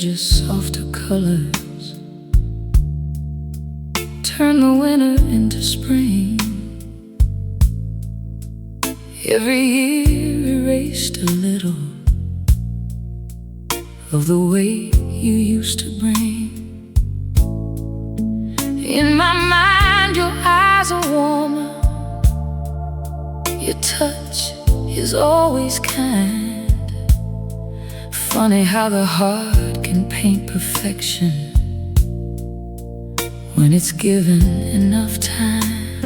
just softer colors, turn the winter into spring. Every year erased a little of the way you used to bring. In my mind, your eyes are warmer, your touch is always kind. Funny how the heart can paint perfection when it's given enough time.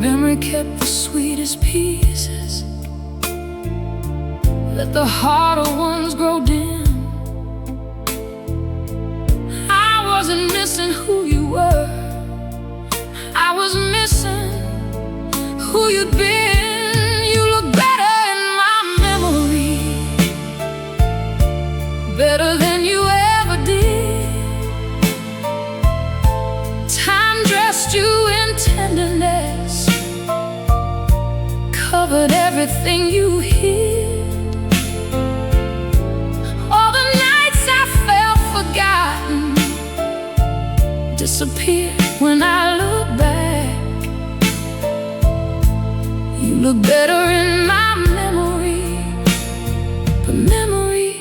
Memory kept the sweetest pieces, let the harder ones grow dim. I wasn't missing who you were, I was missing who you'd been. You look better in my memory, better than you ever did. Time dressed you in tenderness, covered everything you hid. All the nights I felt forgotten disappeared when I look back. You look better in my memory, but memory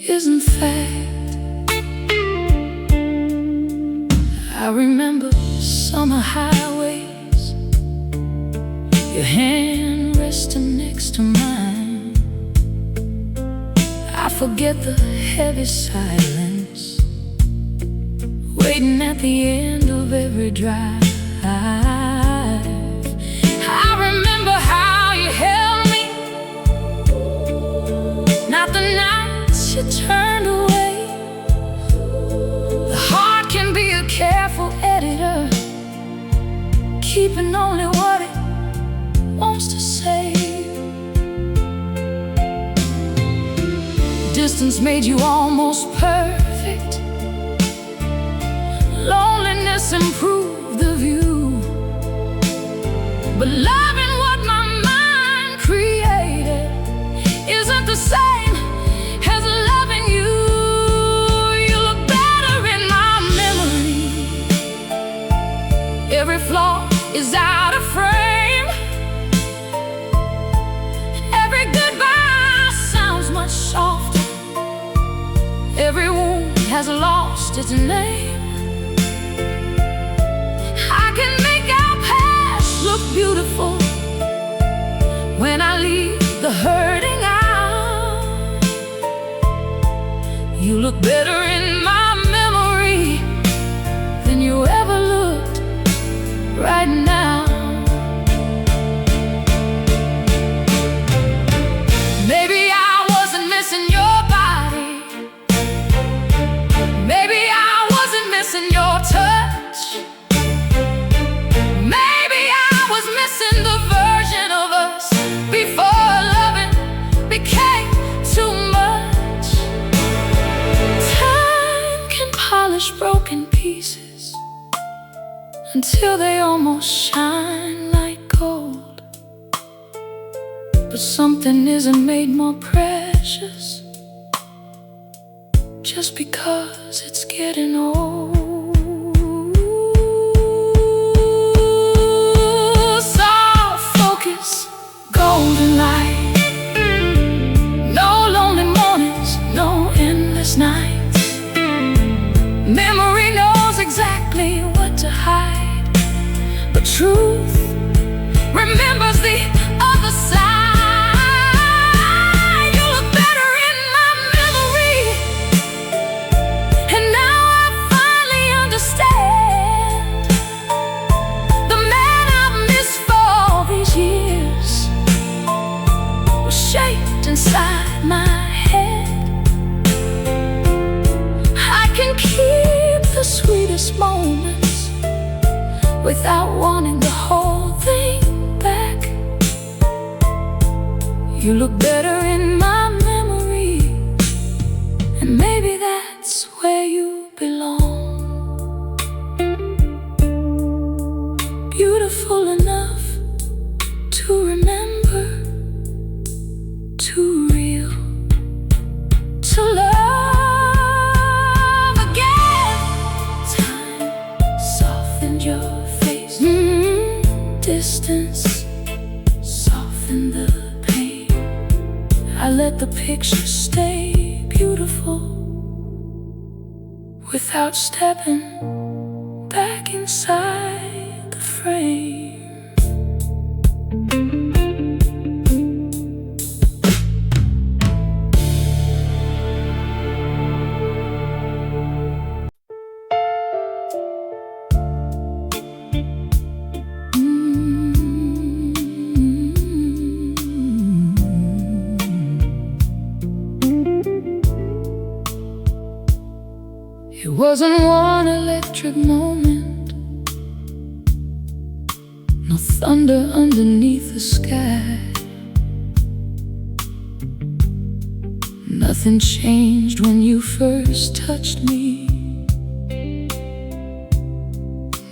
isn't fact. I remember summer highways, your hand resting next to mine. I forget the heavy silence waiting at the end of every drive. I remember how you held me, not the nights you turned away. The heart can be a careful editor, keeping only what it wants to say. Distance made you almost perfect, loneliness improved the view. But loving what my mind created isn't the same as loving you. You look better in my memory, every flaw is out of frame. Every goodbye sounds much softer, every wound has lost its name. I can make our past look beautiful when I leave the hurting out. You look better in my memory than you ever looked right now. Maybe I wasn't missing your body, maybe I wasn't missing your touch, maybe I was missing the version of us before loving became too much. Time can polish broken pieces until they almost shine like gold. But something isn't made more precious just because it's getting old. Soft focus, golden light, no lonely mornings, no endless nights. Memory knows exactly what to hide, but truth remembers the other side. You look better in my memory, and now I finally understand. The man I've missed for all these years was shaped inside my head. I can keep the sweetest moments without wanting the whole thing back. You look better in my memory, and maybe that's where you belong. Beautiful enough to remember, too real. made your face. Distance softened the pain. I let the picture stay beautiful without stepping back inside the frame. It wasn't one electric moment, no thunder underneath the sky. Nothing changed when you first touched me.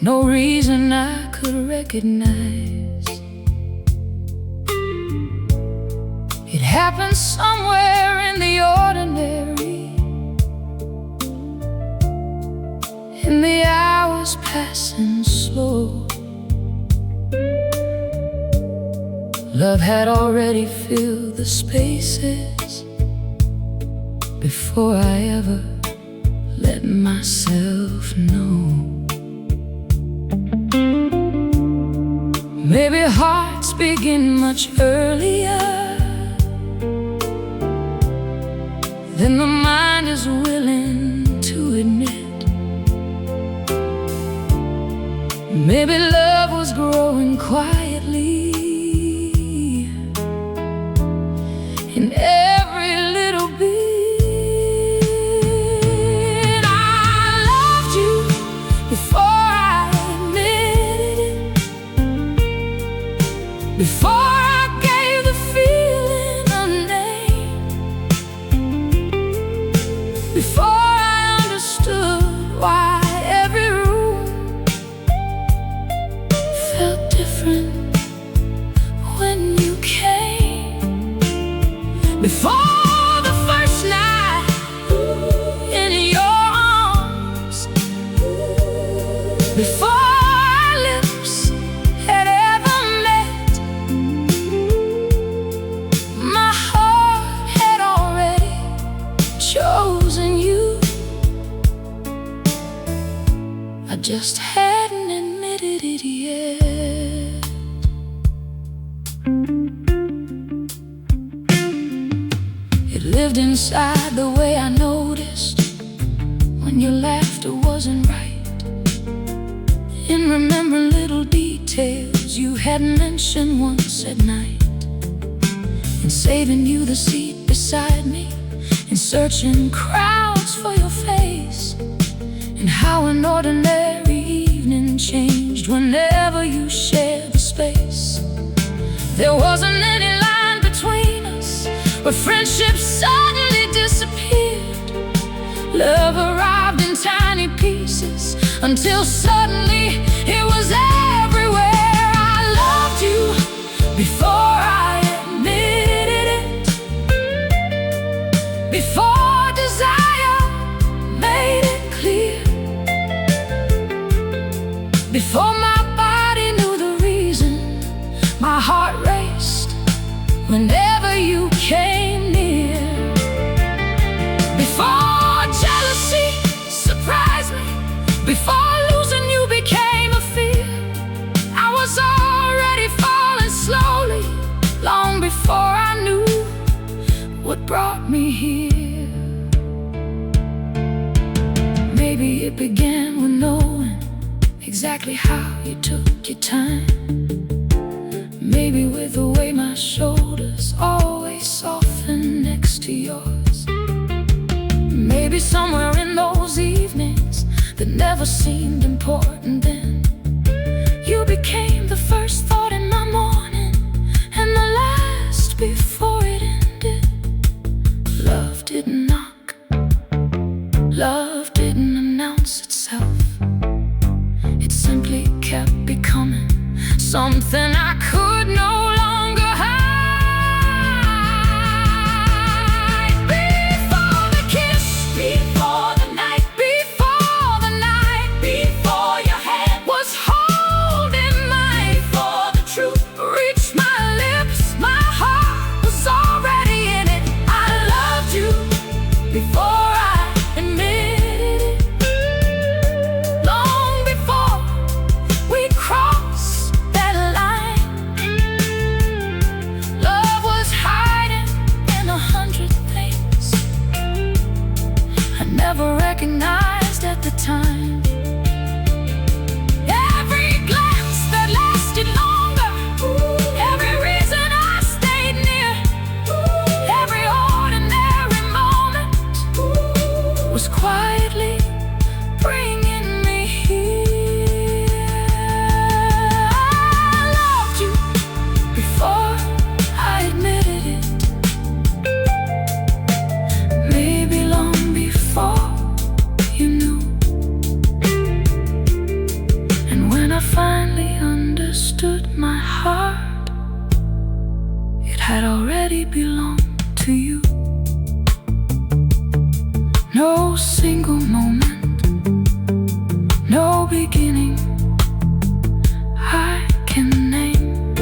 No reason I could recognize. It happened somewhere in the ordinary, in the hours passing slow. Love had already filled the spaces before I ever let myself know. Maybe hearts begin much earlier than the mind is willing to admit. Maybe love was growing quietly in every little bit. I loved you before I admitted it, before I gave the feeling a name, before I understood why every room felt different when you came. Before the first night in your arms, before our lips had ever met, my heart had already chosen you. I just hadn't admitted it yet. It lived inside the way I noticed when your laughter wasn't right, in remembering little details you had mentioned once at night, in saving you the seat beside me, in searching crowds for your face, and how an ordinary evening changed whenever you shared the space. There wasn't any line between us where friendship suddenly disappeared. Love arrived in tiny pieces until suddenly it was everywhere. I loved you before I admitted it, before desire made it clear, before my body knew the reason my heart raced whenever you came near, before jealousy surprised me, before losing you became a fear. I was already falling slowly, long before I knew what brought me here. Maybe it began with knowing exactly how you took your time. Maybe with the way my shoulders always soften next to yours. Maybe somewhere in those evenings that never seemed important then, you became the first thought in my morning and the last before it ended. Love didn't knock, love didn't announce itself. It simply kept becoming something I could no longer hide. Before the kiss, before the night, before your hand was had already belonged to you. No single moment, no beginning I can name.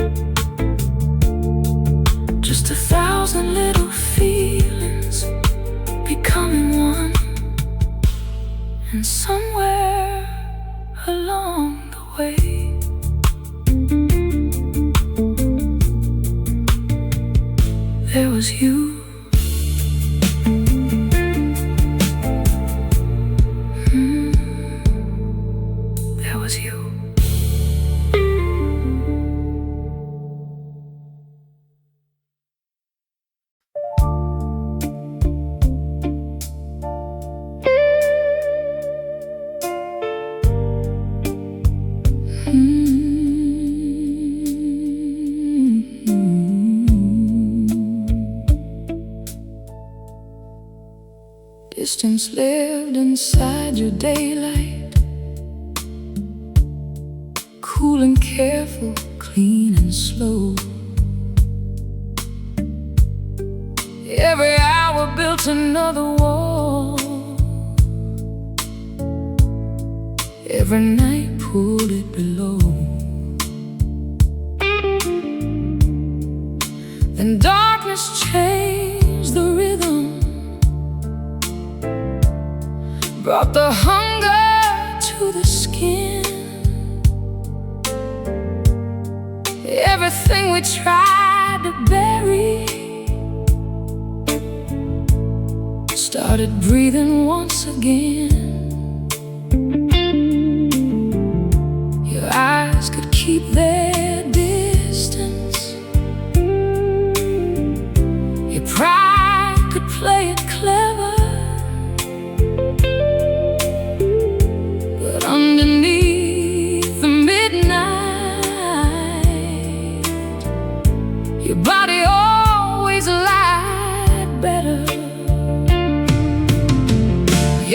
Just 1,000 little feelings becoming one. And somewhere along the way, there was you. There was you. Distance lived inside your daylight, cool and careful, clean and slow. Every hour built another wall, every night pulled it below. Then darkness changed the rhythm, brought the hunger to the skin. Everything we tried to bury started breathing once again. Your eyes could keep their distance, your pride could play it clever, but underneath the midnight, your body always lied better.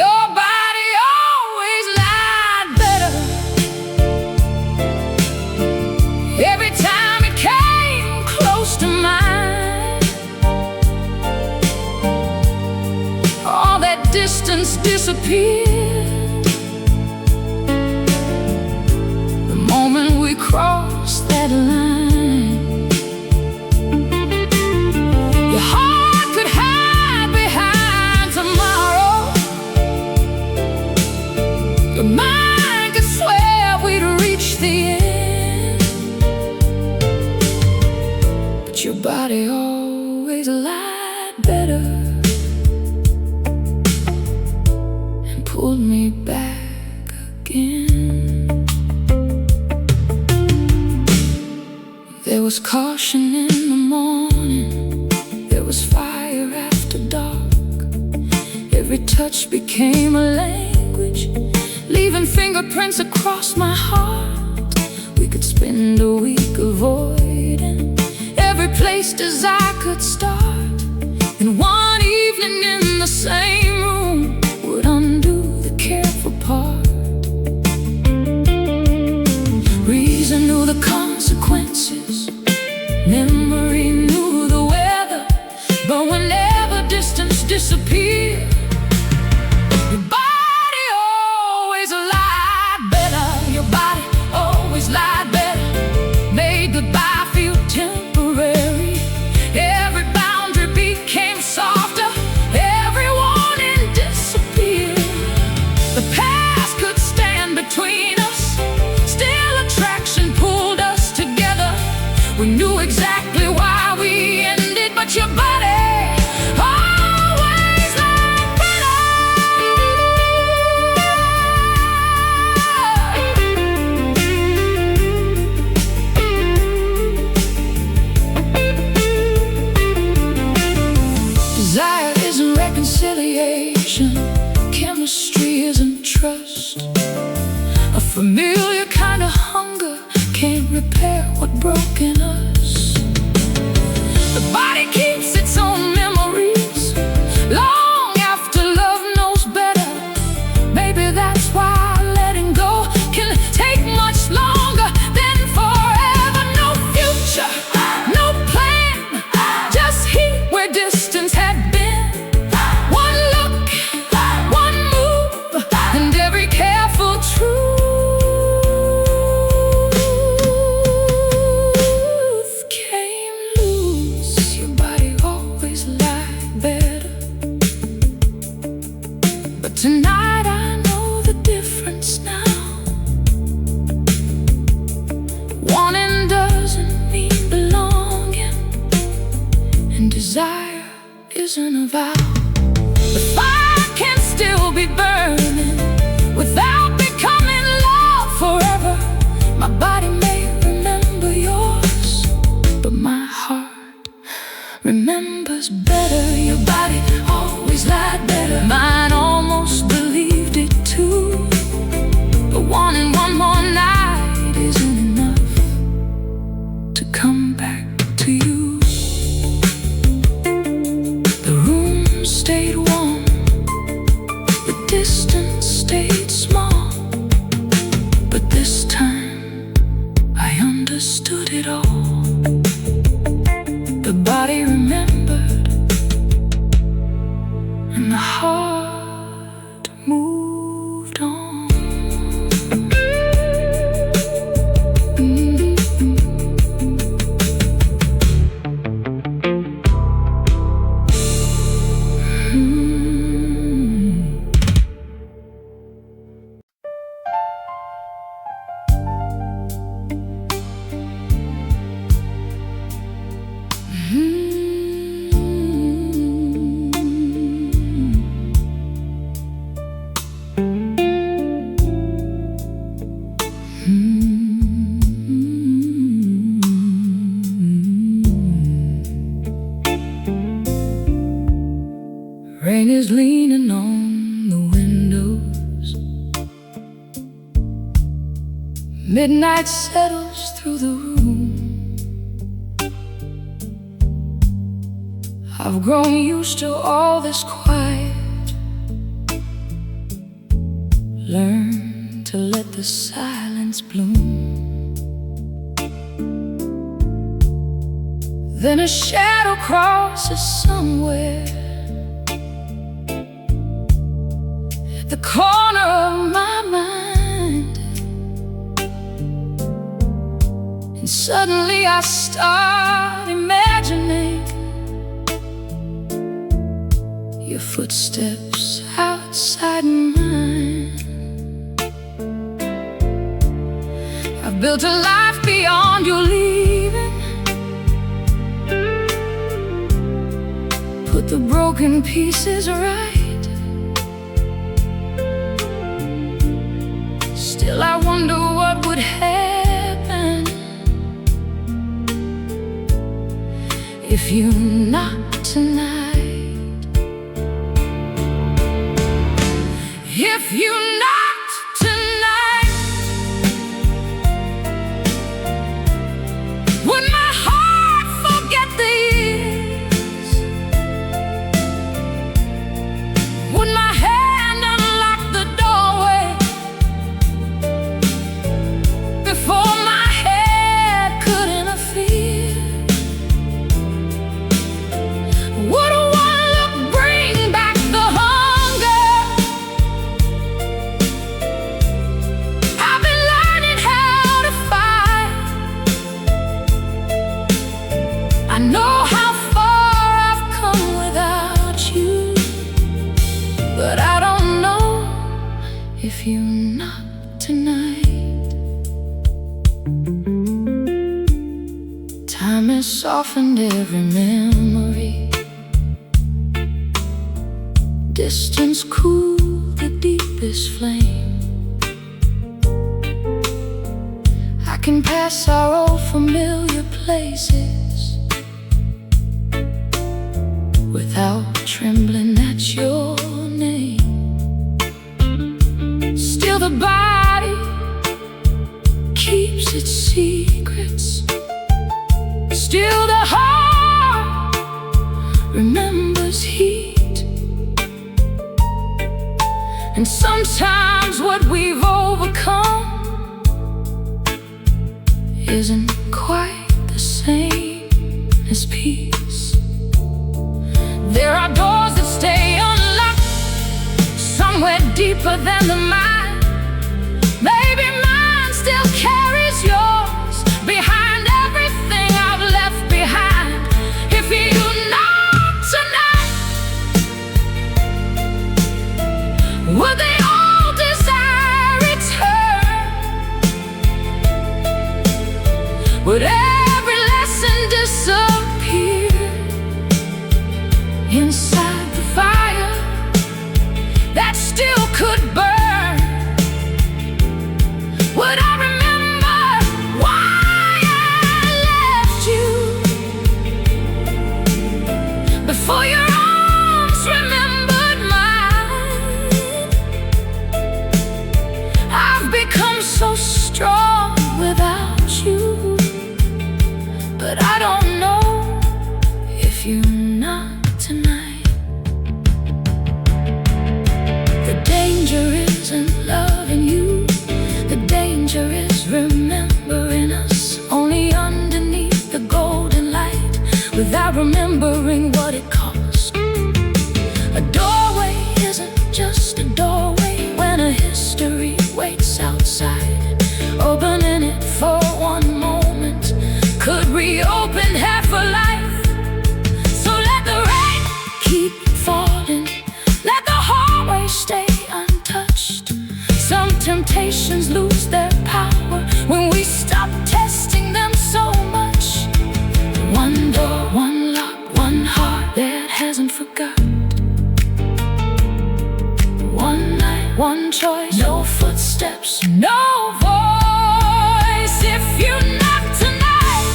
Your body always lied better. Every time it came close to mine, all that distance disappeared the moment we crossed that line. Your heart could hide behind tomorrow, your mind could swear we'd reach the end, but your body always lied better and pulled me back again. There was caution in the morning, there was fire after dark. Every touch became a language, leaving fingerprints across my heart. We could spend a week avoiding every place desire could start, and one evening in the same room would undo the careful part. Reason knew the consequences, memory knew the weather, but whenever distance disappeared, your body always lied better. Your body always lied better, made goodbye feel temporary. Every boundary became softer, every warning disappeared. The past could stand between us, still attraction pulled us together. We knew exactly why we ended, but your body always lied better. Desire isn't reconciliation, chemistry isn't trust. A familiar kind of hunger can't repair what broke in us. The body keeps its own memories long after love knows better. Maybe that's why letting go can take much longer than forever. No future, no plan, desire isn't a vow. The fire can still be burning without becoming love forever. My body may remember yours, but my heart remembers better. Your body always lied better. Mine almost believed it too. But wanting one more night isn't enough to come back to you. The room stayed warm, the distance stayed small, but this time I understood it all. The body remembered and the heart moved on. Rain is leaning on the windows. Midnight settles through the room. I've grown used to all this quiet. Learn to let the silence bloom. Then a shadow crosses somewhere at the corner of my mind, and suddenly I start imagining your footsteps outside mine. I've built a life beyond your leaving, put the broken pieces right. Still I wonder what would happen if you knocked tonight. If you knocked tonight, would my heart forget the years? Would my hand unlock the doorway before my head could interfere? Would one look bring back the hunger? I've been learning how to fight. I know how far I've come without you, but I don't know if you knock tonight. Time has softened every memory. Distance cooled the deepest flame. I can pass our old familiar places without trembling at your name. Still the body keeps its secrets. Still the heart remembers heat. And sometimes what we've overcome isn't quite the same as peace. There are doors that stay unlocked somewhere deeper than the mind. Maybe mine still carries yours behind everything I've left behind. If you knock tonight, would they all desire return? Would every lesson disappear? inside the fire that still could burn. Would I remember why I left you before your arms remembered mine? I've become so strong without you, but I don't know if you're not tonight. The danger isn't loving you, the danger is remembering us only underneath the golden light, without remembering what it cost. A doorway isn't just a doorway when a history waits outside. Opening it for one moment could reopen half a life. So let the rain keep falling, let the hallway stay untouched. Some temptations lose their power when we stop testing them so much. One door, one lock, one heart that hasn't forgotten. One night, one choice, no footsteps, no voice. If you knock tonight,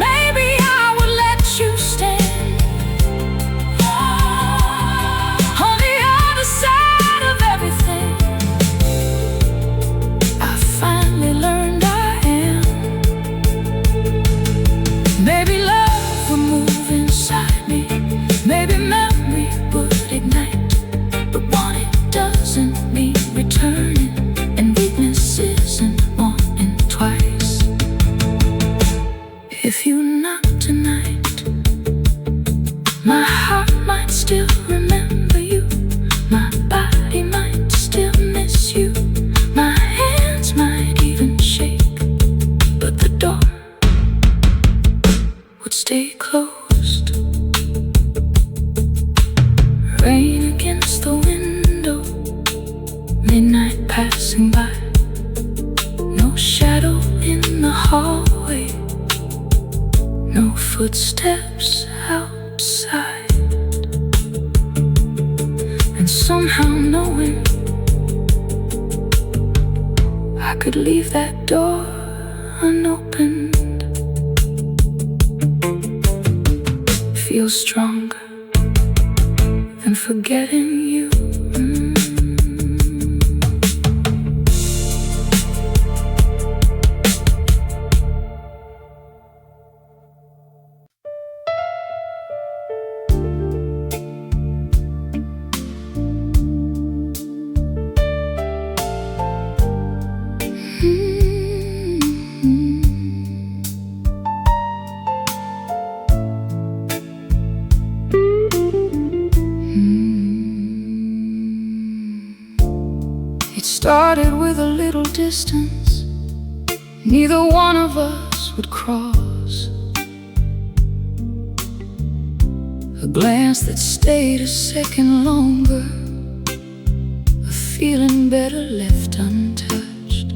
maybe I will let you stand on the other side of everything. I finally learned I am. Maybe love will move inside me, maybe memory would ignite, but wanting doesn't mean returning, and weakness isn't wanting twice. If you knock tonight, my heart might still remember you, my body might still miss you, my hands might even shake, but the door would stay closed. Rain against the window, midnight passing by, no shadow in the hallway, no footsteps outside. And somehow knowing I could leave that door unopened feels stronger than forgetting you. It started with a little distance neither one of us would cross, a glance that stayed a second longer, a feeling better left untouched.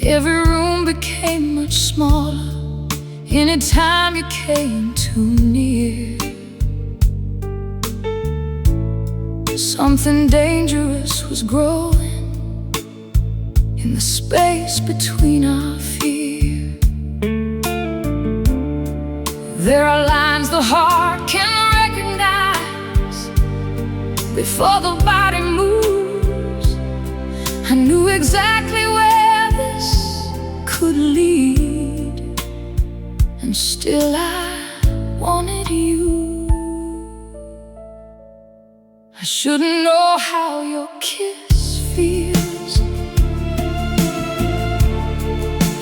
Every room became much smaller anytime you came too near. Something dangerous was growing in the space between our fear. There are lines the heart can recognize before the body moves. I knew exactly where this could lead, and still I wanted you. I shouldn't know how your kiss feels,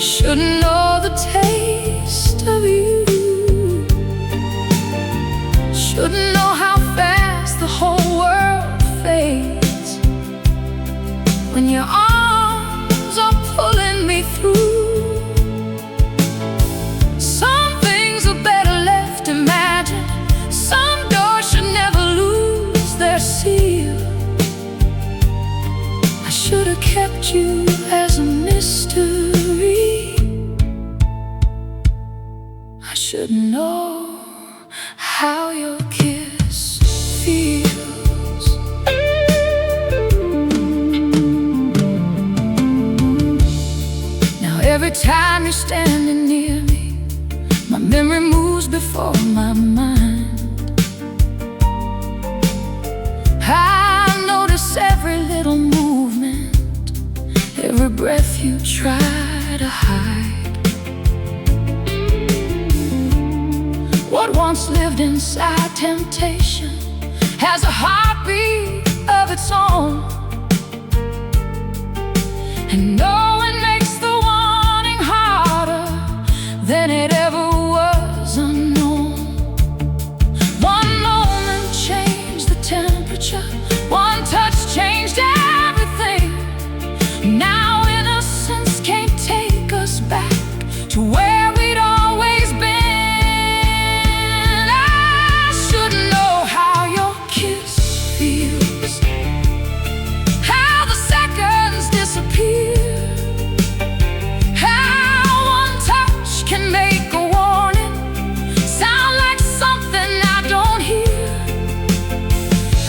shouldn't know the taste of you, shouldn't know how fast the whole world fades when your arms are pulling me through. Some things are better left imagined, some doors should never lose their seal. I should have kept you as a mystery, should know how your kiss feels. Now every time you're standing near me, my memory moves before my mind. I notice every little movement, every breath you try to hide. What once lived inside temptation has a heartbeat of its own, and no one makes the wanting harder than it ever was unknown. One moment changed the temperature, one touch changed everything. Now innocence can't take us back to where we'd always been. I should know how your kiss feels, how the seconds disappear, how one touch can make a warning sound like something I don't hear.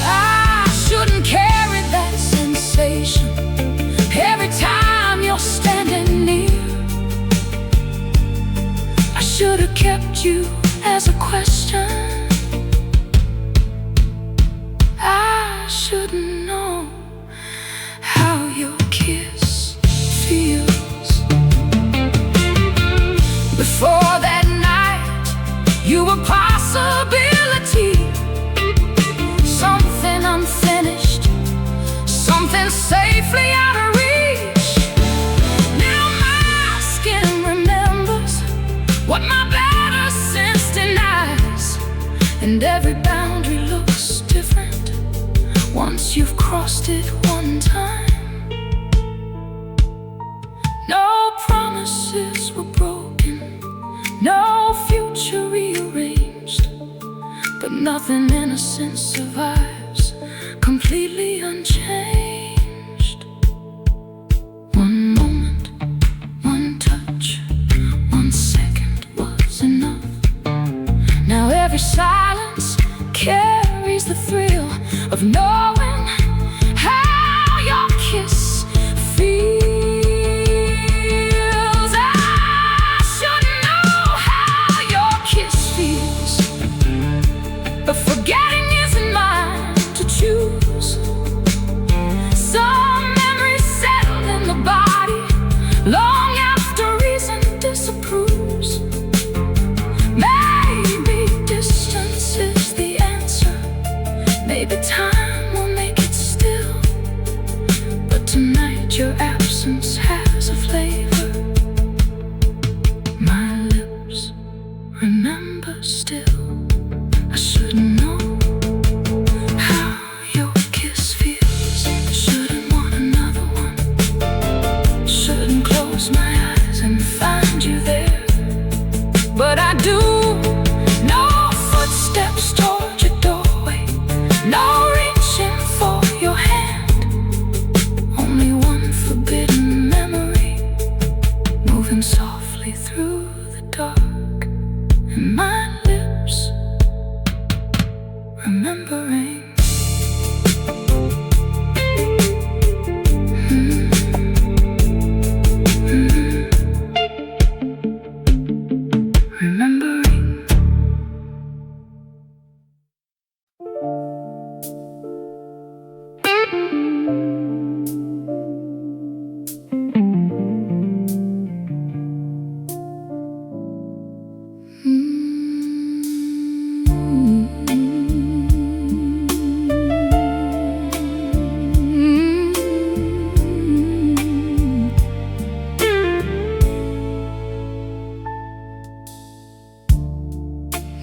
I shouldn't carry that sensation every time you're standing near. I should have kept you as a question. I shouldn't know how your kiss feels. Before that night, you were possibility, something unfinished, something safely out of reach. Now my skin remembers what my better sense denies, and every boundary looks different once you've crossed it one time. No promises were broken, no future rearranged, but nothing innocent survives completely unchanged. One moment, one touch, 1 second was enough. Now every silence carries the thrill of knowing how your kiss feels. I should know how your kiss feels, but forgetting isn't mine to choose. Some memories settle in the body long after reason disapproves. Maybe distance is the answer, maybe time will make it still, but tonight your absence has a flavor my lips remember still. I should know how your kiss feels. Shouldn't want another one, shouldn't close my eyes and find you there, but I do. No footsteps toward your doorway, no reaching for your hand, only one forbidden memory moving softly through the dark, and my lips remembering. Remembering.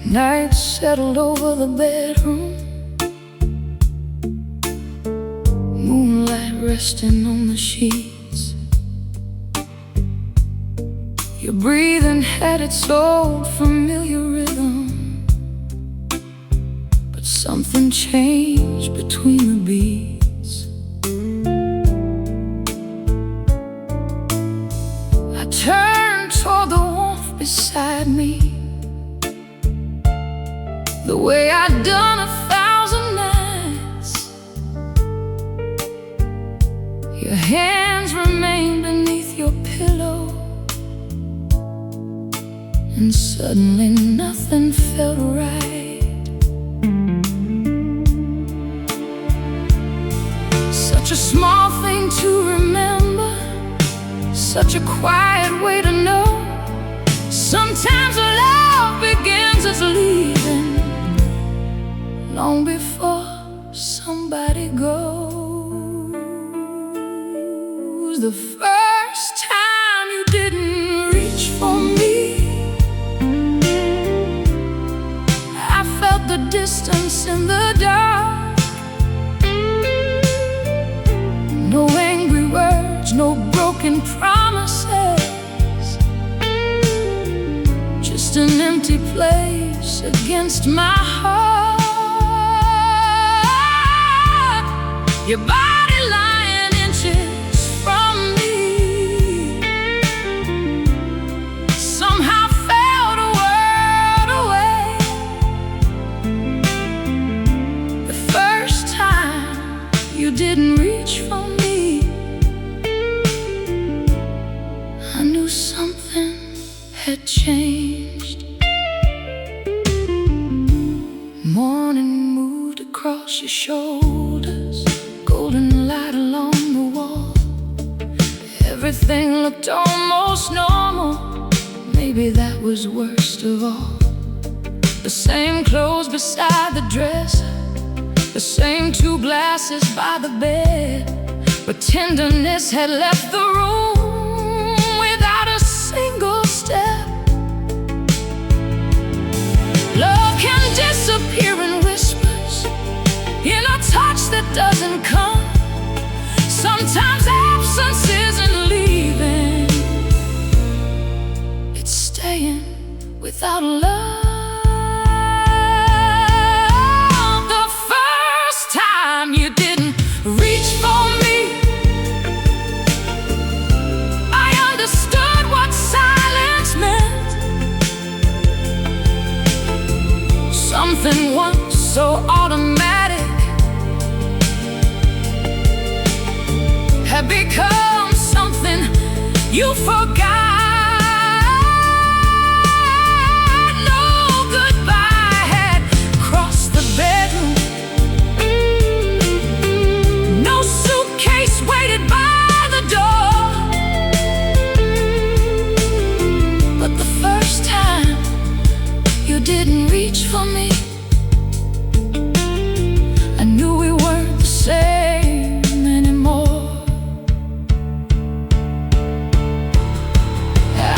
Night settled over the bedroom, moonlight resting on the sheets. Your breathing had its old familiar rhythm, but something changed between the beats. I turned toward the warmth beside me, the way I'd done 1,000 nights. Your hands remained beneath your pillow, and suddenly nothing felt right. Such a small thing to remember, such a quiet way to know. Sometimes love begins as leaving long before somebody goes. The first time you didn't reach for me, I felt the distance in the dark. No angry words, no broken promises, just an empty place against my heart. Your body lying inches from me, somehow felt a world away. The first time you didn't reach for me, I knew something had changed. Morning moved across your shoulders, golden light along the wall. Everything looked almost normal, maybe that was worst of all. The same clothes beside the dresser, the same 2 glasses by the bed, but tenderness had left the room without a single step. Love can disappear in whispers, in a touch that doesn't come. Sometimes absence isn't leaving, it's staying without love. The first time you didn't reach for me, I understood what silence meant. Something once so automatic had become something you forgot. No goodbye had crossed the bedroom, no suitcase waited by the door. But the first time you didn't reach for me, I knew we weren't the same anymore.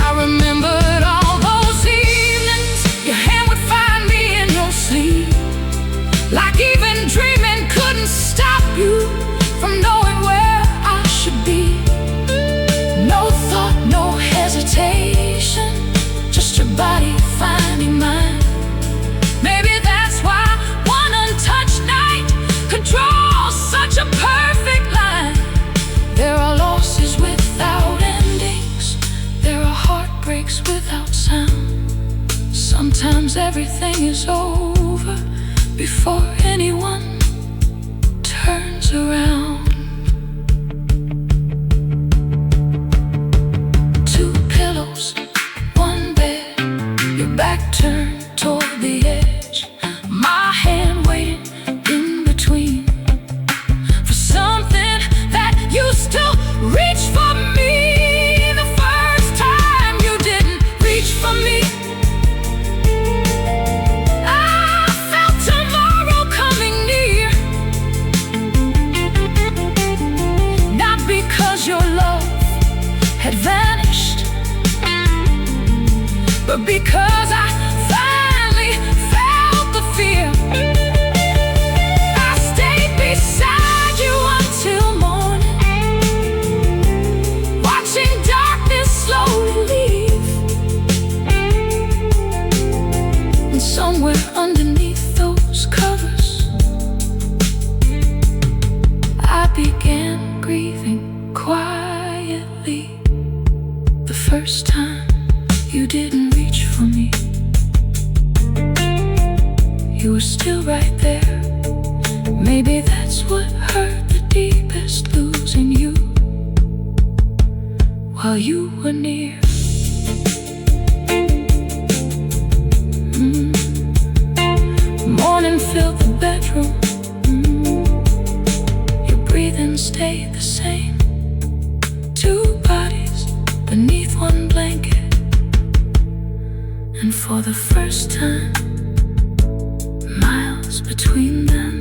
I remembered all those evenings your hand would find me in your sleep, like even dreaming couldn't stop you from knowing where I should be. No thought, no hesitation, just your body finding mine. Maybe that's why one untouched night could draw such a perfect line. There are losses without endings, there are heartbreaks without sound. Sometimes everything is over before anyone turns around. 2 pillows, 1 bed, your back turned toward the edge, my hand waiting in between for something that used to reach for me. The first time you didn't reach for me, I felt tomorrow coming near. Not because your love had vanished, but because I finally felt the fear. I stayed beside you until morning, watching darkness slowly leave. And somewhere underneath those covers, I began grieving quietly. The first time you didn't reach for me, you still right there. Maybe that's what hurt the deepest, losing you while you were near. Morning filled the bedroom. Your breathing stayed the same. Two bodies beneath one blanket, and for the first time, miles between them.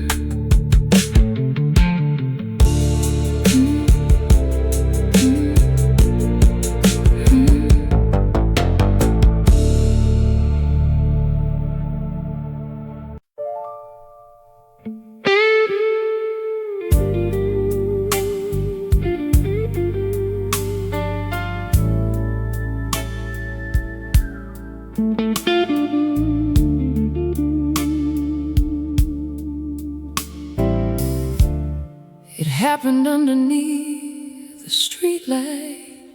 It happened underneath the streetlight,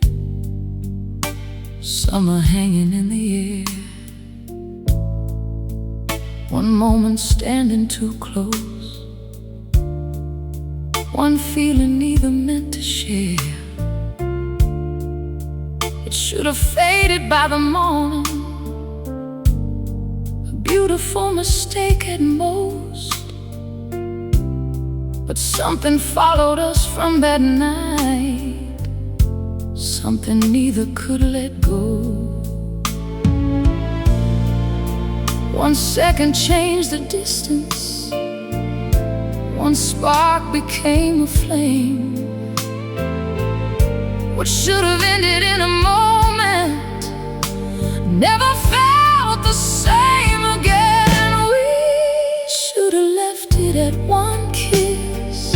summer hanging in the air. One moment standing too close, one feeling neither meant to share. It should have faded by the morning, a beautiful mistake at most. But something followed us from that night, something neither could let go. One second changed the distance, one spark became a flame. What should have ended in a moment never felt the same again. We should have left it at one kiss,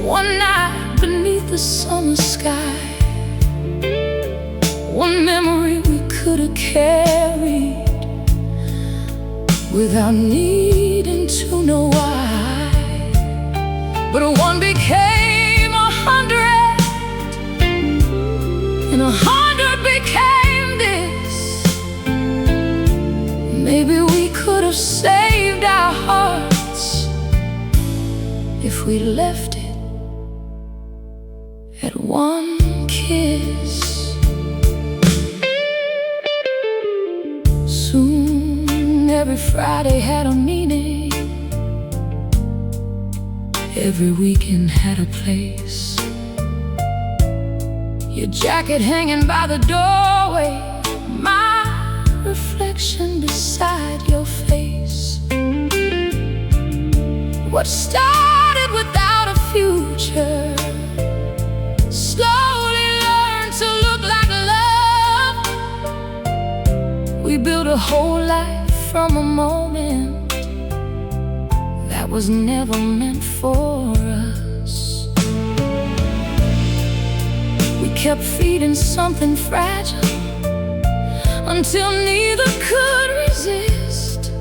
one night beneath the summer sky, one memory we could have carried without needing to know why. But one became 100, and 100 became this. Maybe we could have saved our hearts if we left it at one kiss. Soon every Friday had a meaning, every weekend had a place. Your jacket hanging by the doorway, my reflection beside your face. What started without a future slowly learned to look like love. We built a whole life from a moment that was never meant for us. We kept feeding something fragile until neither could resist.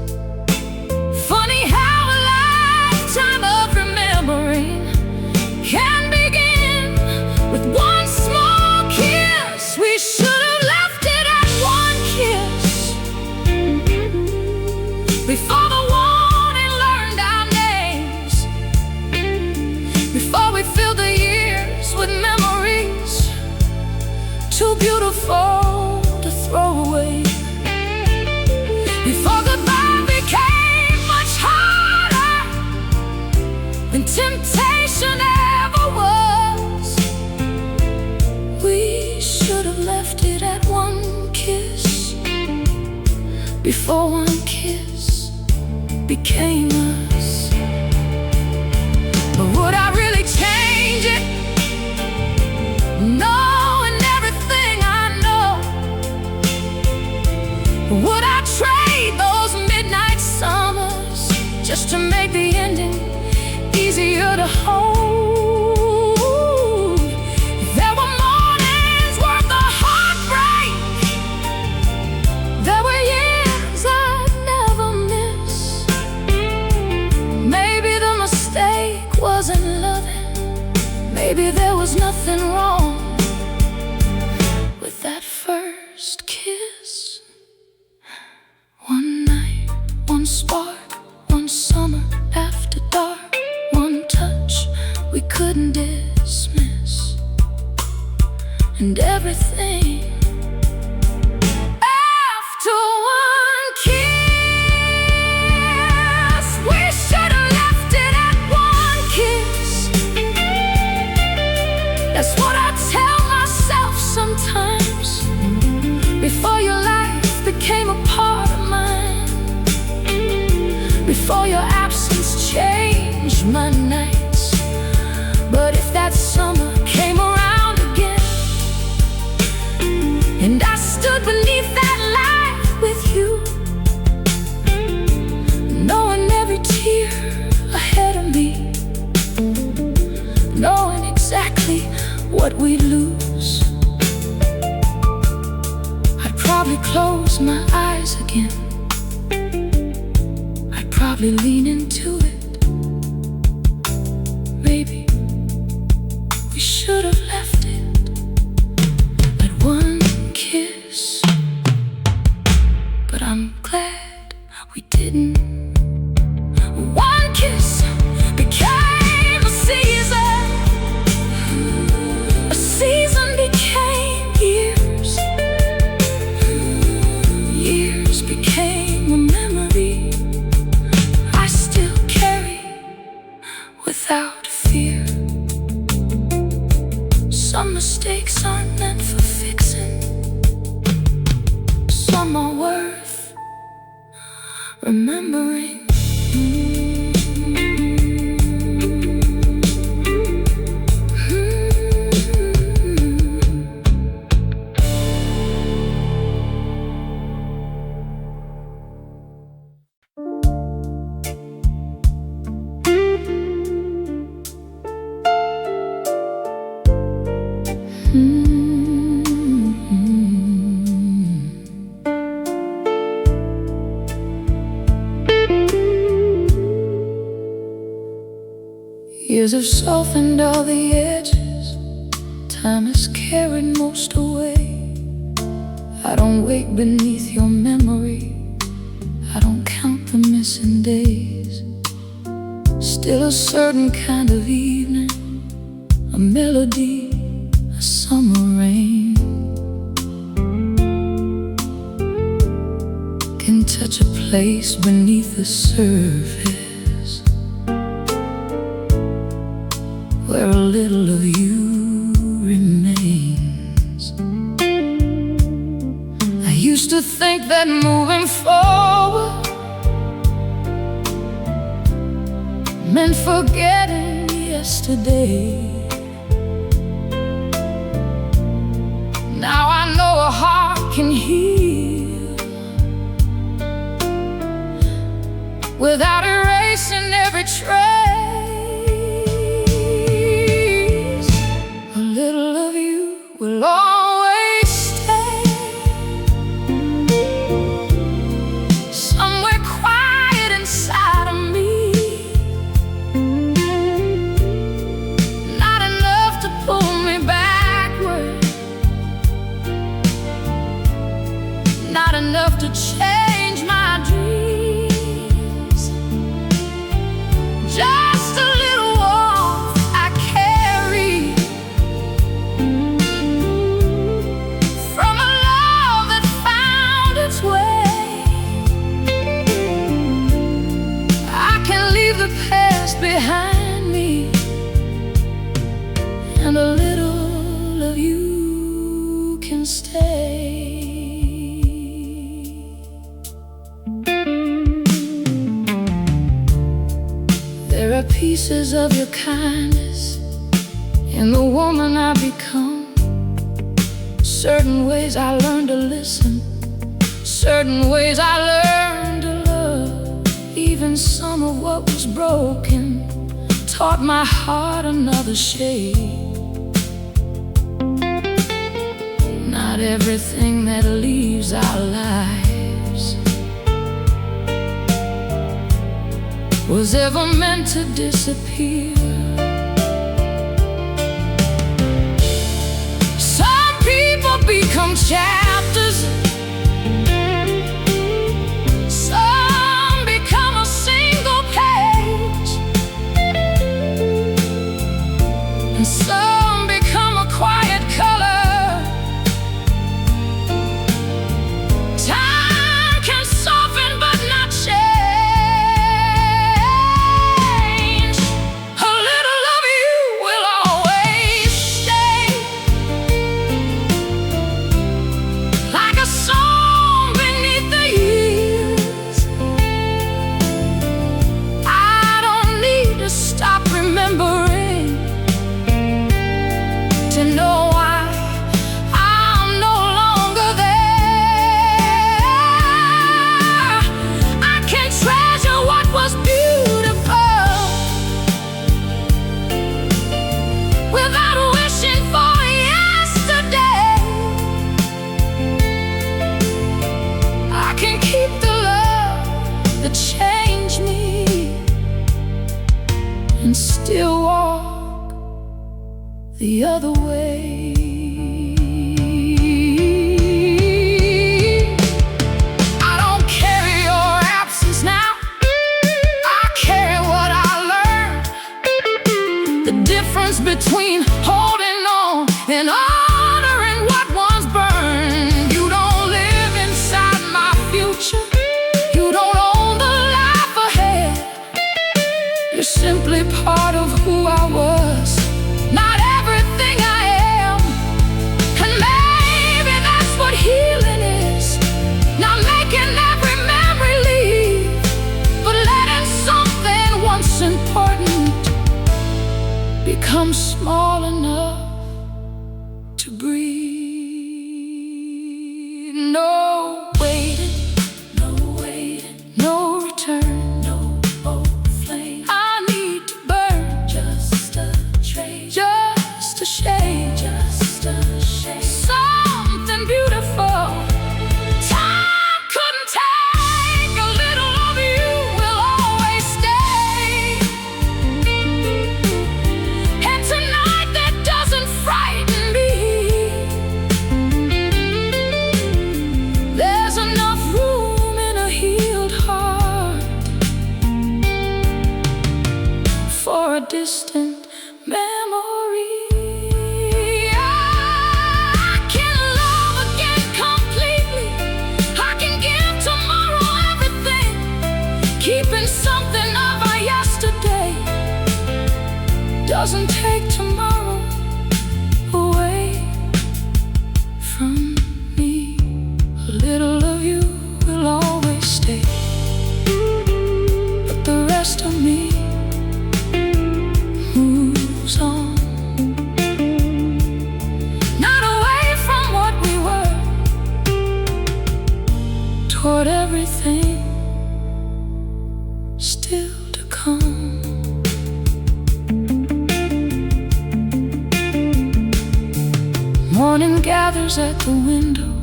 Funny how a lifetime of remembering can begin with one small kiss. We should have left it at one kiss before the warning learned our names, before we filled the years with memories too beautiful to throw away, before goodbye became much harder than temptation ever was. We should have left it at one kiss before one kiss became us. But would I really change it? No. Would I trade those midnight summers just to make the ending easier to hold? There were mornings worth the heartbreak, there were years I'd never miss. Maybe the mistake wasn't loving, maybe there was nothing wrong with that first kiss. One night, one spark, we couldn't dismiss, and everything. After one kiss, we should have left it at one kiss. That's what I tell myself sometimes. Before your life became a part of mine, before your absence changed my nights. But if that summer came around again, and I stood beneath that light with you, knowing every tear ahead of me, knowing exactly what we'd lose, I'd probably close my eyes again. I'd probably lean into it. Maybe we should have left it at one kiss, but I'm glad we didn't. One kiss became a season. A season became years. Years became a memory I still carry without fear. Some mistakes aren't meant for fixing. Some are worth remembering. Years have softened all the edges. Time has carried most away. I don't wake beneath your memory. I don't count the missing days. Still a certain kind of evening, a melody, a summer rain can touch a place beneath the surface, where a little of you remains. I used to think that moving forward meant forgetting yesterday. Now I know a heart can heal without erasing every trace. Will always stay somewhere quiet inside of me. Not enough to pull me backward, not enough to change my dreams. Just a little warmth I carry behind me, and a little of you can stay. There are pieces of your kindness in the woman I become. Certain ways I learned to listen, certain ways I learned to love. Even some of what was broken taught my heart another shade. Not everything that leaves our lives was ever meant to disappear. Some people become chapters, some become a single page. and some become a quiet color. Time can soften but not change. A little of you will always stay, like a song beneath the years. I don't need to stop remembering to know why I'm no longer there. I can treasure what was beautiful without wishing for yesterday. I can keep the love that changed me and still walk the other way. I don't carry your absence now. I carry what I learned. The difference between holding on and honoring what once burned. You don't live inside my future. You don't own the life ahead. You're simply part of who I was, not everything I am. And maybe that's what healing is. Not making every memory leave, but letting something once important become small enough to breathe. No waiting, no waiting, no return, no old flame. I need to burn, just a trace, just a shade, just a shade. Something beautiful time couldn't take. A little of you will always stay. And tonight that doesn't frighten me. There's enough room in a healed heart for a distant memory. I can love again completely. I can give tomorrow everything, keeping something of our yesterday. Doesn't take tomorrow away from me. A little of you will always stay, but the rest of me moves on. Not away from what we were, toward everything still to come. Morning gathers at the window.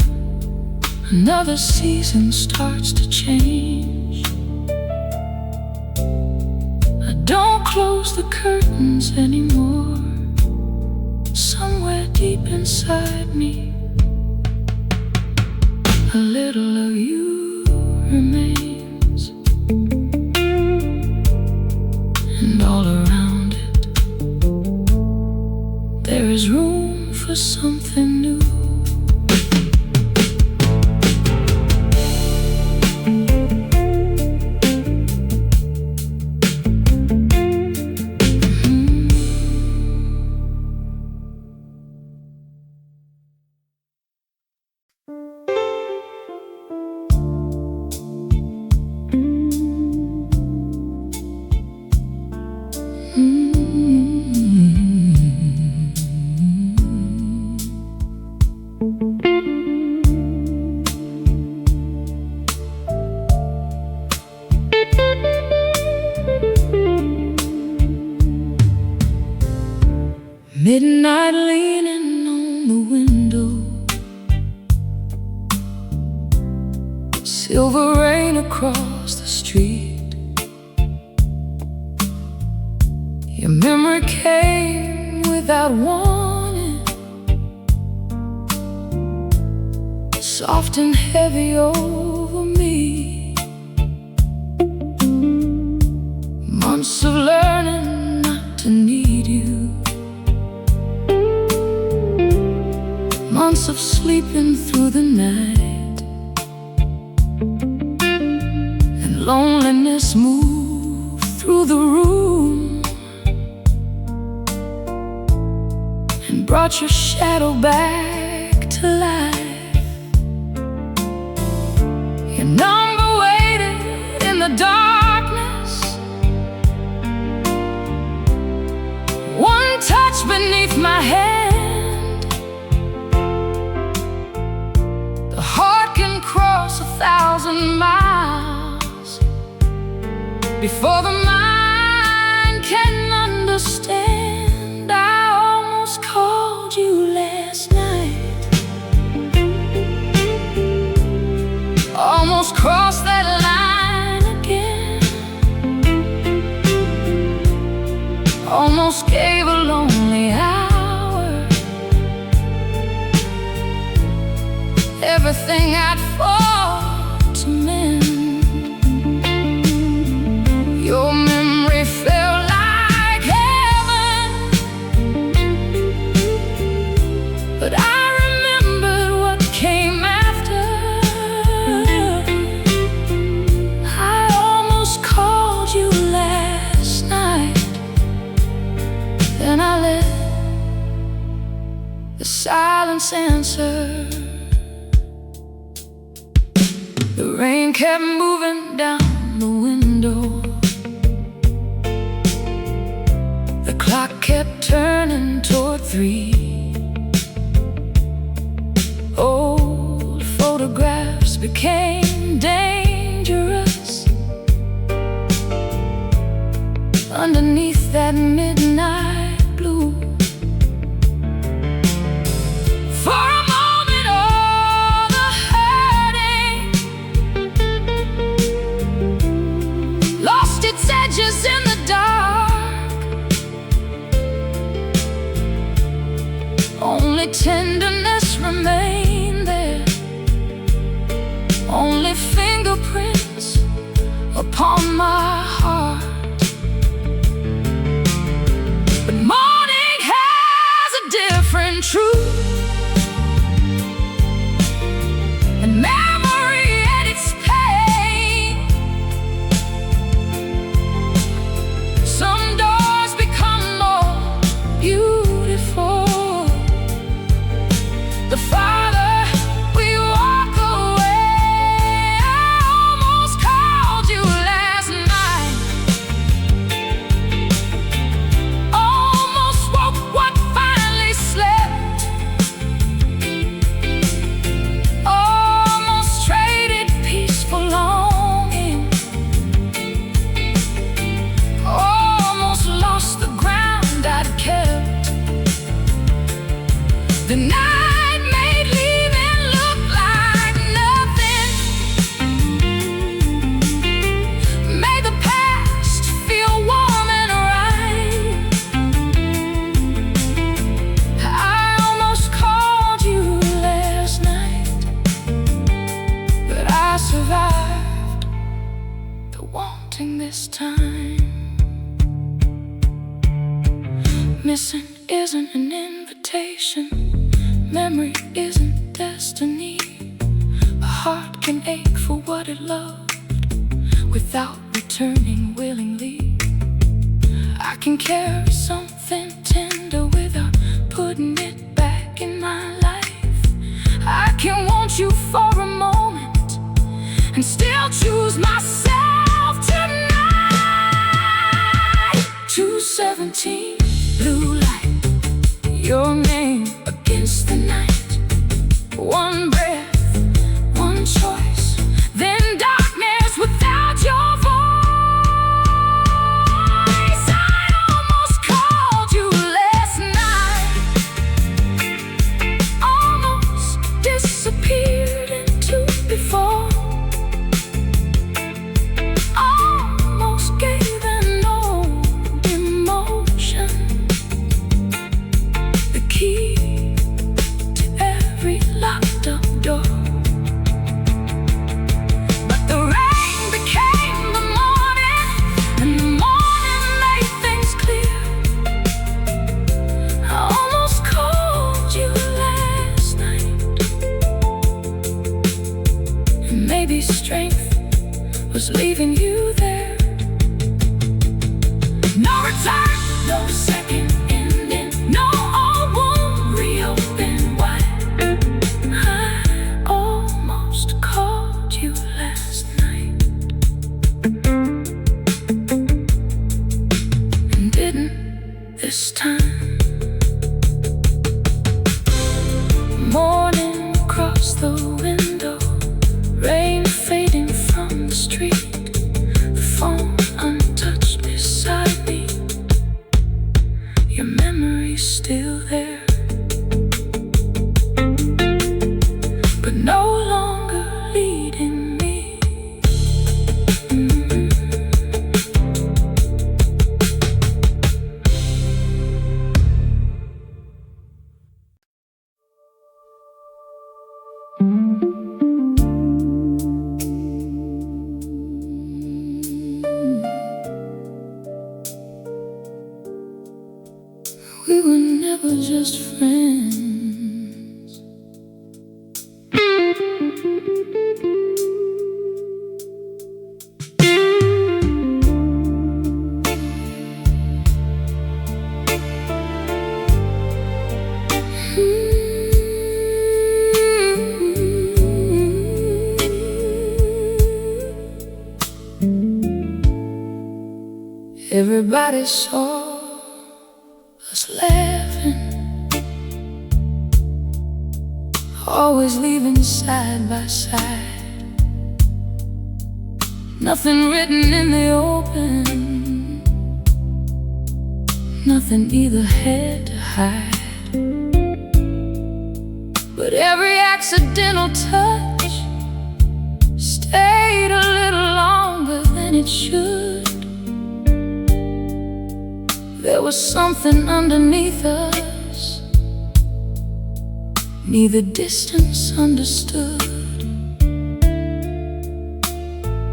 Another season starts to change. I don't close the curtains anymore. Somewhere deep inside me, a little of you remains. And all around it, there is room for something new. Midnight leaning on the window, silver rain across the street. Your memory came without warning, soft and heavy over me. Months of learning not to need you, of sleeping through the night, and loneliness moved through the room and brought your shadow back to life. Your number waited in the darkness, one touch beneath my hand. The heart can cross 1,000 miles before the mind can understand. I almost called you last night, almost crossed that line again, almost gave a lonely hour everything I'd fought to mend. Your memory felt like heaven, but I remembered what came after. I almost called you last night, then I let the silence answer. The rain kept moving down the window, the clock kept turning toward 3. Old photographs became dangerous underneath that midnight blue. For a moment all the hurting lost its edges in the dark. Only tenderness remained there, only fingerprints upon my heart. But morning has a different truth, and memory at its pain. Some doors become more beautiful the farther we walk away. I almost called you last night, almost woke what finally slept, almost traded peaceful longing, almost lost the ground I'd kept. The night made leaving look like nothing, made the past feel warm and right. I almost called you last night, but I survived the wanting this time. Missing isn't an invitation, memory isn't destiny. A heart can ache for what it loved without returning willingly. I can carry something tender without putting it back in my life. I can want you for a moment and still choose myself tonight. 217 blue light, your name against the night. One breath, one choice, then darkness without your voice. I almost called you last night, almost disappeared into before, almost gave an old emotion the key strength was leaving you there. No return, no second ending, no old wound reopen wide. I almost called you last night and didn't this time. Morning across the window, rain fading from the street, the phone untouched beside me, your memory's still there, but no longer leading me. We were never just friends. Everybody saw us laughing, always leaving side by side. Nothing written in the open, nothing either had to hide. But every accidental touch stayed a little longer than it should. There was something underneath us, neither distance understood.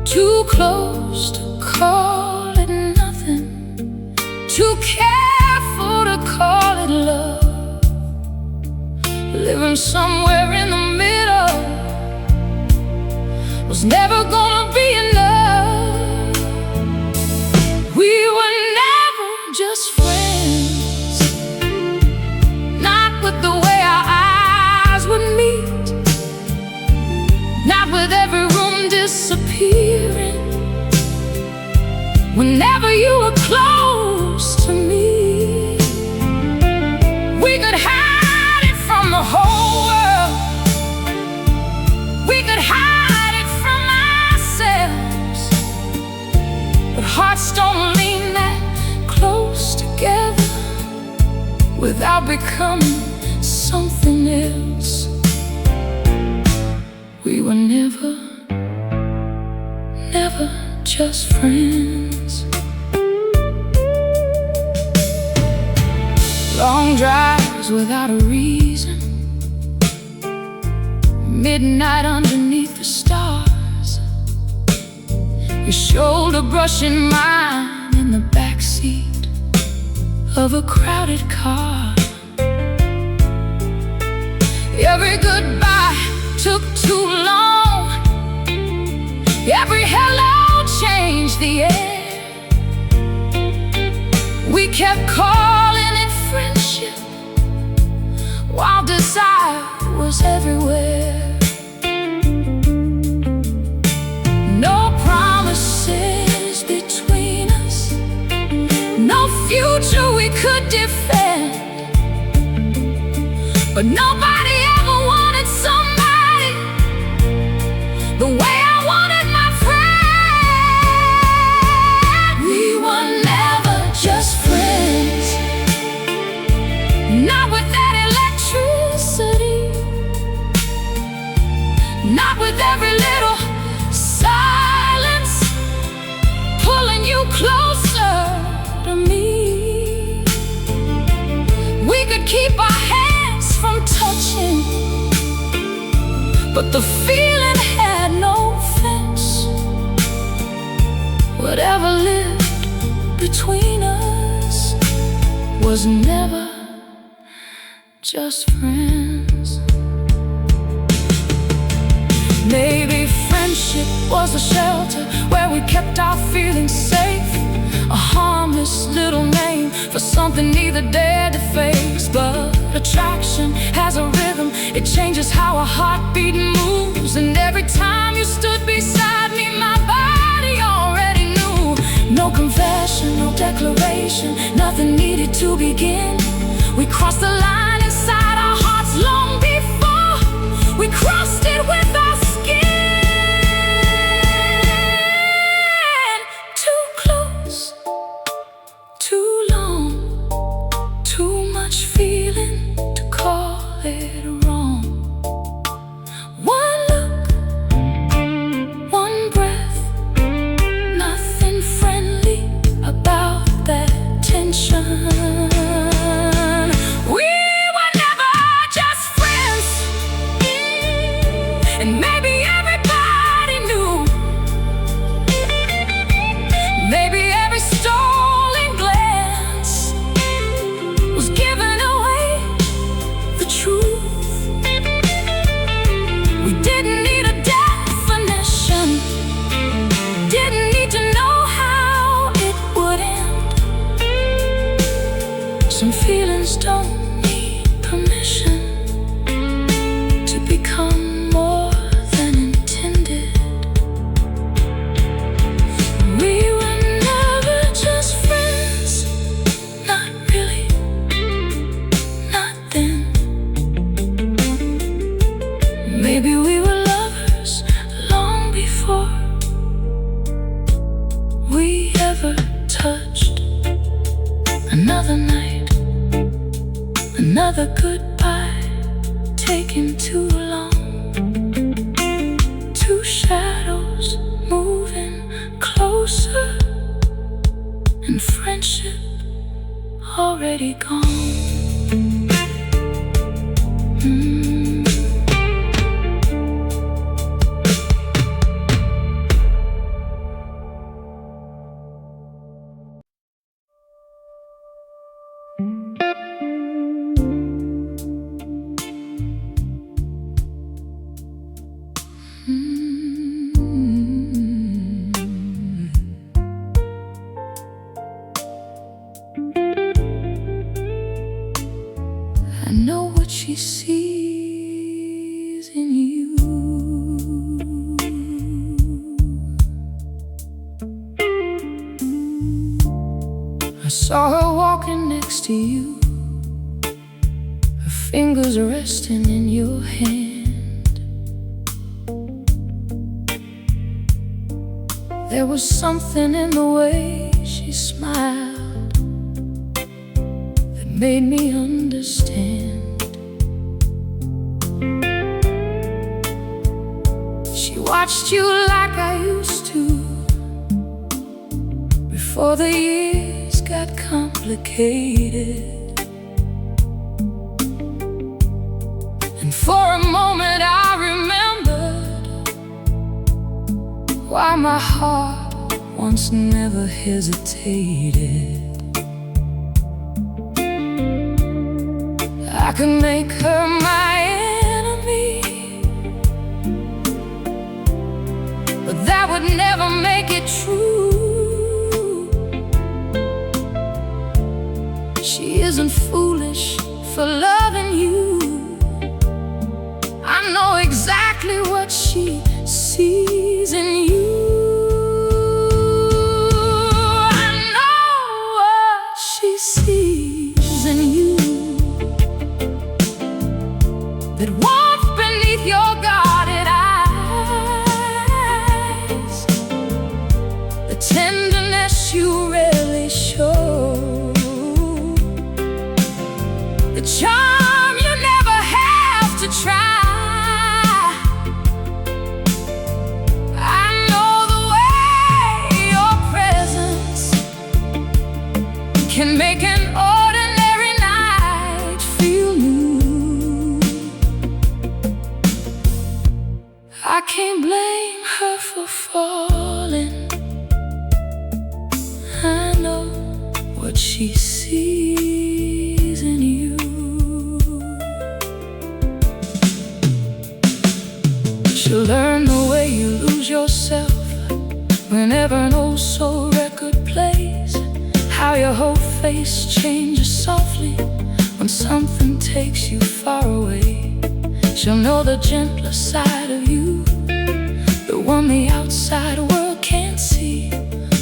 Too close to call it nothing, too careful to call it love. Living somewhere in the middle was never gonna be enough. We were never just friends, not with the way our eyes would meet, not with every room disappearing. Whenever you were close to me, we could hide it from the whole world, we could hide it from ourselves. But hearts don't lean that close together without becoming something else. We were never just friends. Long drives without a reason, midnight underneath the stars, your shoulder brushing mine in the backseat of a crowded car. Every goodbye took too long, every hello changed the air. We kept calling it friendship while desire was everywhere. No promises between us, no future we could defend. But nobody ever wanted somebody the way I wanted my friend. We were never just friends, not with that electricity, not with every little silence pulling you closer to me. We could keep our hands from touching, but the feeling had no fence. Whatever lived between us was never just friends. Maybe friendship was a shelter where we kept our feelings safe. A harmless little name for something neither dared to face. But attraction has a rhythm, it changes how a heartbeat moves. And every time you stood beside me, my body already knew. No confession, no declaration, nothing needed to begin. We crossed the line inside our hearts long before we crossed it with our skin. Too close, too long, too much feeling to call it wrong. One look, one breath, nothing friendly about that tension. We were never just friends, and maybe everybody knew. Maybe every stolen glance was giving away the truth. We didn't need a definition, didn't need to know how it would end. Some feelings don't need permission to become more than intended. We were never just friends, not really, not then. Maybe we were lovers long before we ever touched. Another night, another goodbye, taking too long. Two shadows moving closer, and friendship already gone. I know what she sees in you. I saw her walking next to you, her fingers resting in your hand. There was something in the way she smiled that made me understand. She watched you like I used to, before the years got complicated. And for a moment I remembered why my heart once never hesitated. I could make her my enemy, but that would never make it true. She isn't foolish for loving you. I know exactly what she sees in you. I know what she sees in you, that warmth beneath your guarded eyes, the tenderness you rarely show, the charm you never have to try. I know the way your presence can make an ordinary night feel new. I can't blame her for falling. I know what she sees in you. She'll learn the way you lose yourself whenever an old soul record plays. How your whole face changes softly when something takes you far away. She'll know the gentler side of you, the one the outside world can't see.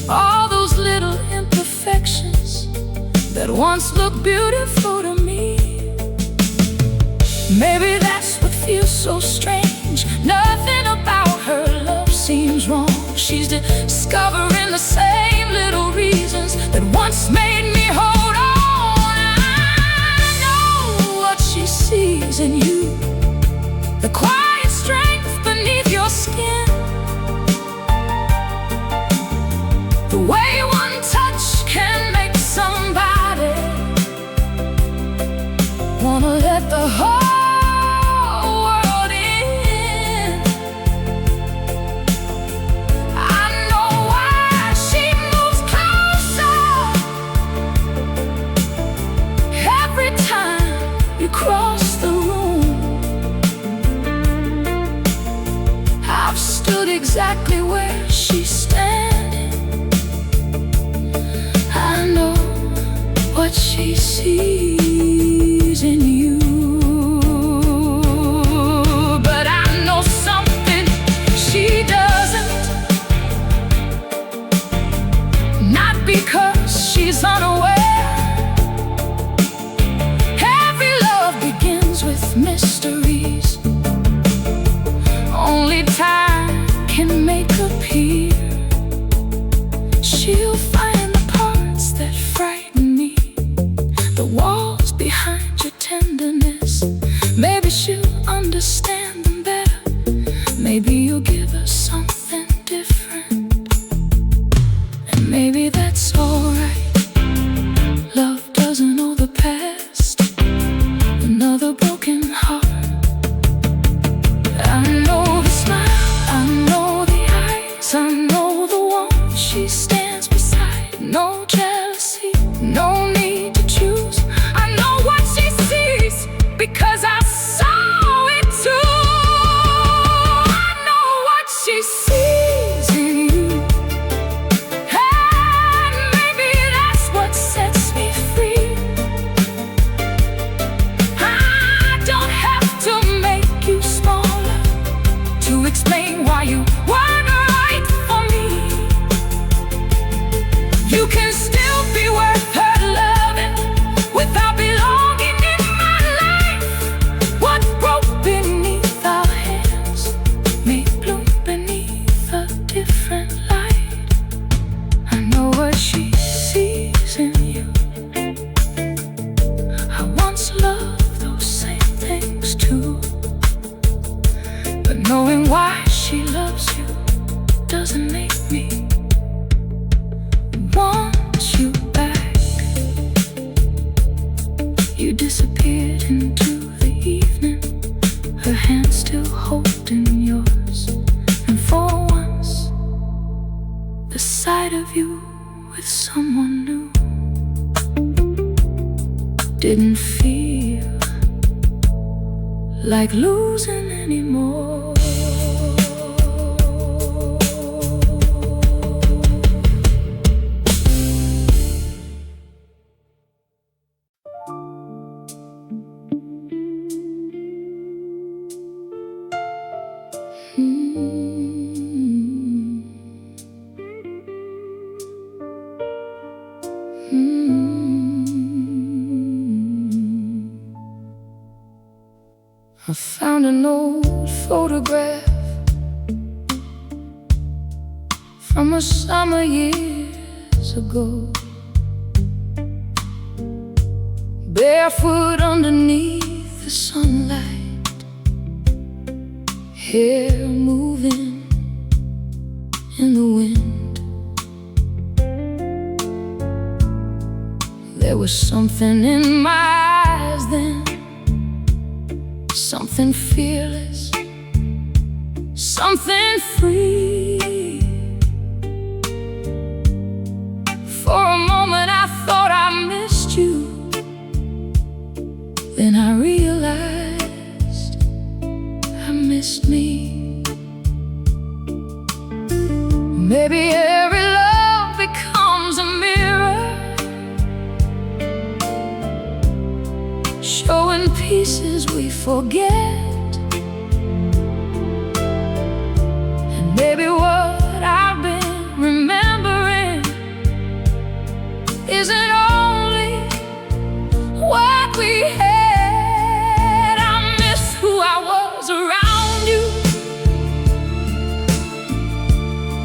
All those little imperfections that once looked beautiful to me. Maybe that's what feels so strange. Nothing about her love seems wrong. She's discovering the same little reasons that once made me hold on. I know what she sees in you, the quiet strength beneath your skin, the way one touch can make somebody wanna let the whole world in. I know why she moves closer every time you cross the room. I've stood exactly where she's standing. I know what she sees in you, but I know something she doesn't. Not because she's unaware. Every love begins with mysteries only time can make appear. She'll find the parts that frighten me, the walls behind your tenderness. Maybe she'll understand them better. Maybe you'll give her something different, and maybe that's alright. Love doesn't know the past, another broken heart. I know the smile, I know the eyes, I know the one she stands beside. No jealousy, no need to choose. I know what she sees because I saw it too. I know what she sees in you, and maybe that's what sets me free. I don't have to make you smaller to explain why you weren't right for me. You can still be worth her loving without belonging in my life. What broke beneath our hands may bloom beneath a different light. I know what she sees in you. I once loved those same things too, but knowing why she loves you doesn't make me want you back. You disappeared into the evening, her hand still holding yours. And for once, the sight of you with someone new didn't feel like losing anymore. I found an old photograph from a summer years ago, barefoot underneath the sunlight, hair moving in the wind. There was something in my eyes then, something fearless, something free. For a moment I thought I missed you, then I realized I missed me. Maybe every love becomes a mirror, showing pieces we forget. And maybe what I've been remembering isn't only what we had. I miss who I was around you,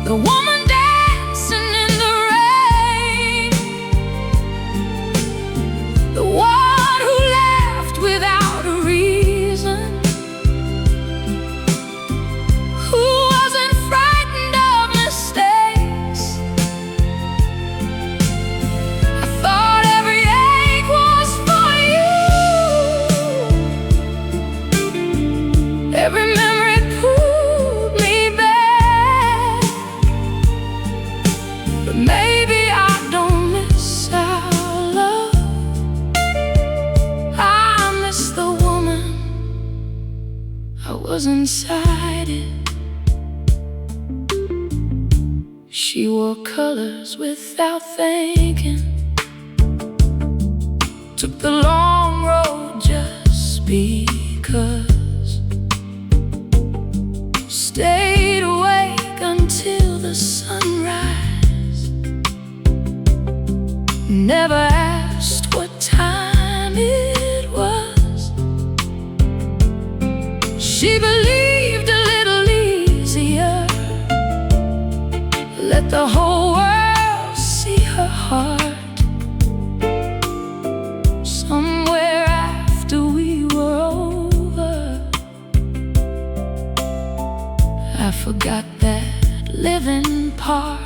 the woman dancing in the rain, the one who laughed without a reason, who wasn't frightened of mistakes. I thought every ache was for you, every memory pulled me back. But maybe I don't miss our love, I miss the woman I was inside it. She wore colors without thinking, took the long road just because, stayed awake until the sunrise, never asked what time it was. She believed a little easier, let the whole world see her heart. Somewhere after we were over, I forgot that living part.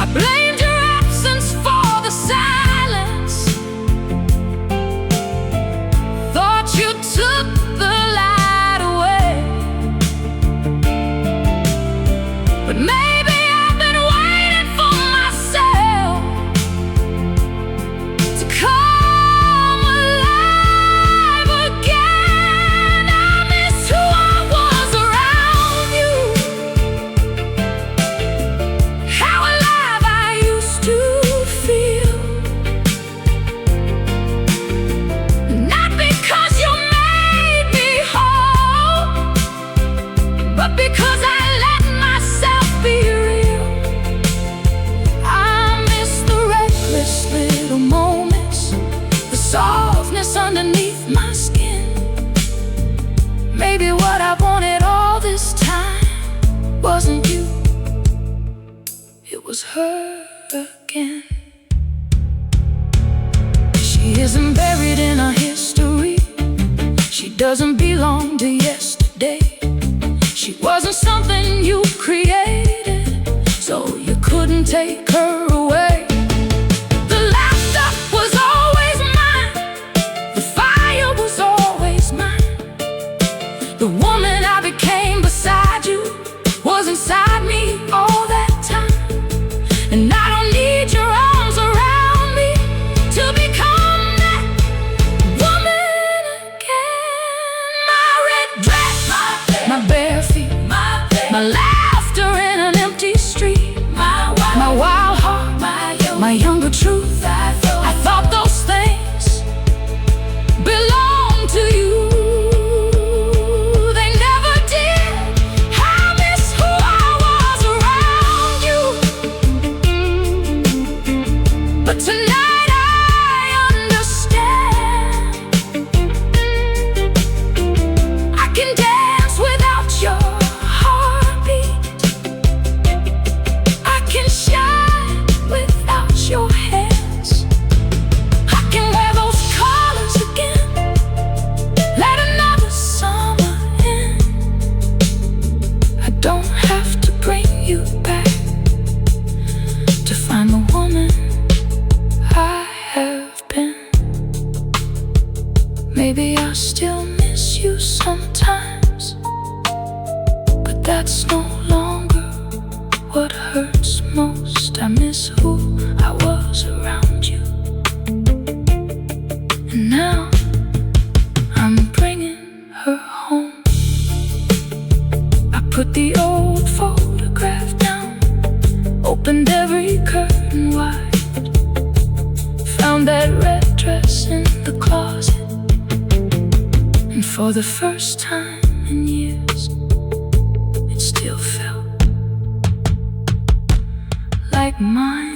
I blamed your absence for the silence, thought you took the light away. But maybe I've been waiting for myself to come alive again. I miss who I was around you, how alive I used to feel. Not because you made me whole, but because I let myself be real. I miss the reckless little moments, the softness underneath my skin. Maybe what I wanted all this time wasn't you, it was her again. She isn't buried in our history, she doesn't belong to yesterday. She wasn't something you created, so you couldn't take her away. The laughter was always mine, the fire was always mine. The woman I became beside you was inside me all that time. And I don't need your arms around me to become that woman again. My red dress, my bare feet, my laughter in an empty street, my wild heart, my younger truth. I thought those things belonged to you, they never did. I miss who I was around you, but tonight I understand. I can dance without your heartbeat, I can shine without your hands, I can wear those colors again, let another summer in. I don't have to bring you back to find the woman I have been. Maybe I still miss you sometimes, but that's no longer what hurts most. I miss who I was around you, and now I'm bringing her home. I Put the old photograph down, opened every curtain wide, found that red dress in the closet, and for the first time in years, it still felt like mine.